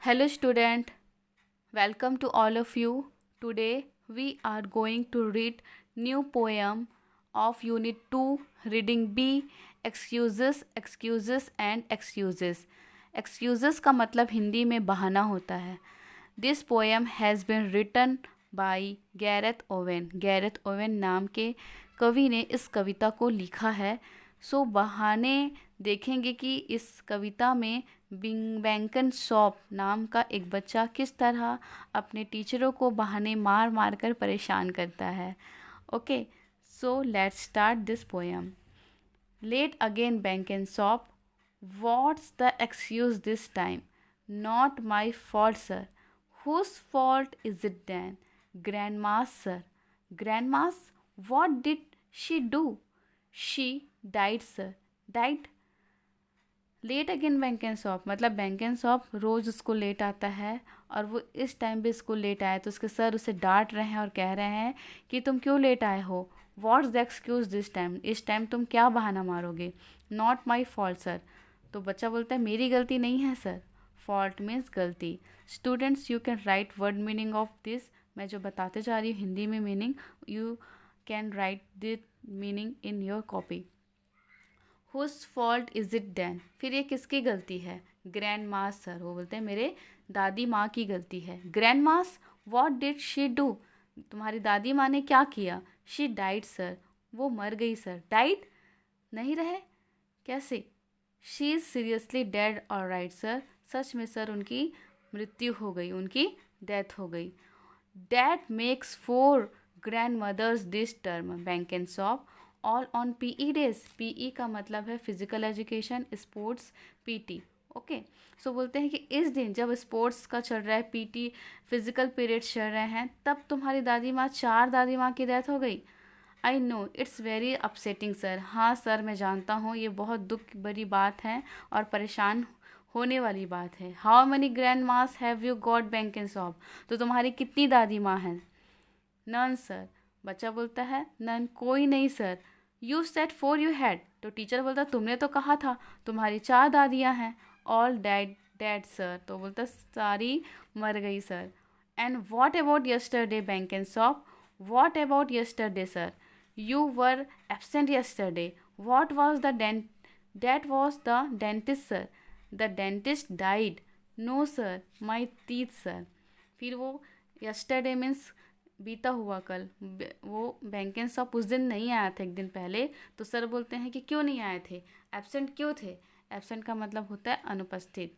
Hello student, welcome to all of you. Today we are going to read new poem of unit 2 reading B excuses excuses and excuses. Excuses का मतलब हिंदी में बहाना होता है. This poem has been written by Gareth Owen. Gareth Owen नाम के कवि ने इस कविता को लिखा है. सो बहाने देखेंगे कि इस कविता में बैंकन शॉप नाम का एक बच्चा किस तरह अपने टीचरों को बहाने मार मार कर परेशान करता है. Okay, so let's start this poem. Late again बैंकन shop, what's the excuse this time? Not my fault sir. Whose fault is it then? Grandma's, sir. Grandma's? What did she do? She died, sir. Died? Late again बैंकन shop मतलब bank and shop रोज़ उसको late आता है और वो इस time भी school late आया तो उसके सर उसे डांट रहे हैं और कह रहे हैं कि तुम क्यों लेट आए हो. What's the excuse this time? इस टाइम तुम क्या बहाना मारोगे? Not my fault sir. तो बच्चा बोलता है मेरी गलती नहीं है सर. फॉल्ट मीन्स गलती. Students you can write word meaning of this. मैं जो बताते जा रही हूँ हिंदी में meaning, you can write this meaning in your copy. Whose fault is it then? फिर ये किसकी गलती है? Grandma's sir. वो बोलते हैं मेरे दादी माँ की गलती है. Grand mass? What did she do? तुम्हारी दादी माँ ने क्या किया? She died sir. वो मर गई सर. डाइड? नहीं रहे? कैसे? शी इज़ सीरियसली डेड और राइट सर. सच में सर उनकी मृत्यु हो गई, उनकी डेथ हो गई. That makes 4 grandmothers this term. Bank and shop all on PE days. PE का मतलब है physical education, sports, PT. Okay, so बोलते हैं कि इस दिन जब स्पोर्ट्स का चल रहा है, पीटी फिजिकल पीरियड्स चल रहे हैं, तब तुम्हारी दादी माँ 4 दादी माँ की डेथ हो गई. I know it's very upsetting sir. हाँ सर मैं जानता हूँ ये बहुत दुख भरी बात है और परेशान होने वाली बात है. How many grandmas have you got bank and shop? तो तुम्हारी कितनी दादी माँ हैं? None sir. बच्चा बोलता है नन, कोई नहीं sir. You said 4 you had. तो टीचर बोलता तुमने तो कहा था तुम्हारी 4 दादियाँ हैं. All dead dead sir. तो बोलता सारी मर गई sir. And what about yesterday bank and shop? What about yesterday sir? You were absent yesterday. What was the that was the dentist sir. The dentist died. No sir, my teeth sir. फिर वो yesterday means बीता हुआ कल. वो बैंकन shop उस दिन नहीं आया था, एक दिन पहले. तो सर बोलते हैं कि क्यों नहीं आए थे, एब्सेंट क्यों थे? एब्सेंट का मतलब होता है अनुपस्थित.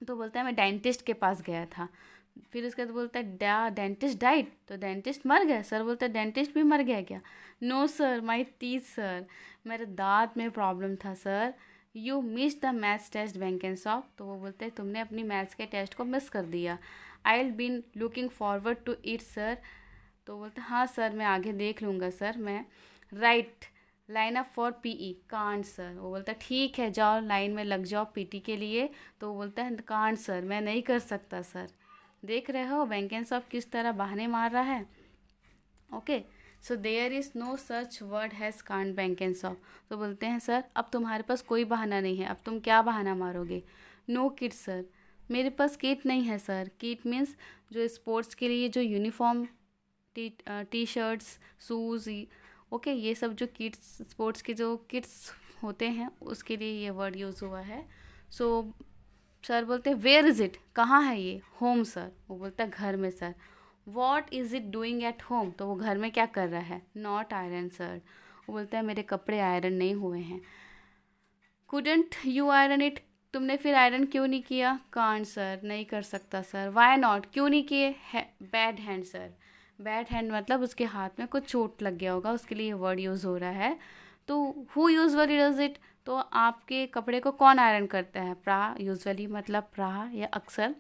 तो बोलता है मैं डेंटिस्ट के पास गया था. फिर उसके बाद बोलता है डेंटिस्ट डाइड. तो डेंटिस्ट मर गया. सर बोलता है डेंटिस्ट भी मर गया क्या? No sir, my teeth sir. मेरे दांत में प्रॉब्लम था sir. You miss the maths test bank and shop. तो वो बोलते हैं तुमने अपनी मैथ्स के टेस्ट को मिस कर दिया. I will been looking forward to it sir. तो बोलते हाँ सर मैं आगे देख लूँगा सर. मैं right line up for PE. Can't sir. वो बोलता है ठीक है जाओ लाइन में लग जाओ पीटी के लिए. तो वो बोलता है कांट सर, मैं नहीं कर सकता सर. देख रहे हो बैंक एंड शॉप किस तरह बहाने मार रहा है. Okay, so there is no such word as can't bank and shop. तो बोलते हैं सर अब तुम्हारे पास कोई बहाना नहीं है, अब तुम क्या बहाना मारोगे? No kit sir. मेरे पास किट नहीं है सर. किट मीन्स जो स्पोर्ट्स के लिए जो uniform, T shirts, shoes, okay, ये सब जो किट्स, स्पोर्ट्स के जो किट्स होते हैं उसके लिए ये वर्ड यूज़ हुआ है. सो सर बोलते हैं वेयर इज़ इट? कहाँ है ये? Home sir. वो बोलता है घर में sir. What is it doing at home? तो वो घर में क्या कर रहा है? Not iron sir. वो बोलता है मेरे कपड़े आयरन नहीं हुए हैं. Couldn't you iron it? तुमने फिर आयरन क्यों नहीं किया? कांट सर, नहीं कर सकता सर. Why not? क्यों नहीं किए? Bad hand sir. Bad hand मतलब उसके हाथ में कुछ चोट लग गया होगा, उसके लिए वर्ड यूज़ हो रहा है. तो हु यूजुअली डज इट? तो आपके कपड़े को कौन आयरन करता है? प्रा. यूजुअली मतलब प्रा या अक्सर.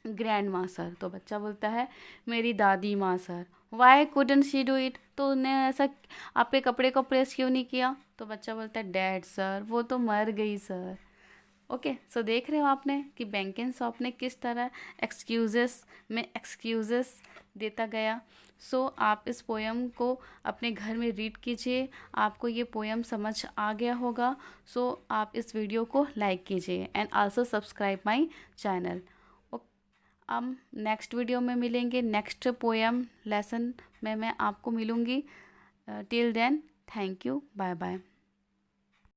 ग्रैंड माँ सर. तो बच्चा बोलता है मेरी दादी माँ sir. Why couldn't she do it? तो उन्हें ऐसा आपके कपड़े को प्रेस क्यों नहीं किया? तो बच्चा बोलता है डैड सर, वो तो मर गई सर. ओके, सो देख रहे हो आपने कि बैंक एंड शॉप ने किस तरह एक्सक्यूज़ेस में एक्सक्यूज़ेस देता गया. सो आप इस पोएम को अपने घर में रीड कीजिए. आपको ये पोएम समझ आ गया होगा. सो आप इस वीडियो को लाइक कीजिए and also subscribe my channel. Okay. अब नेक्स्ट वीडियो में मिलेंगे, नेक्स्ट पोएम लेसन में मैं आपको मिलूँगी। Till then thank you, bye bye.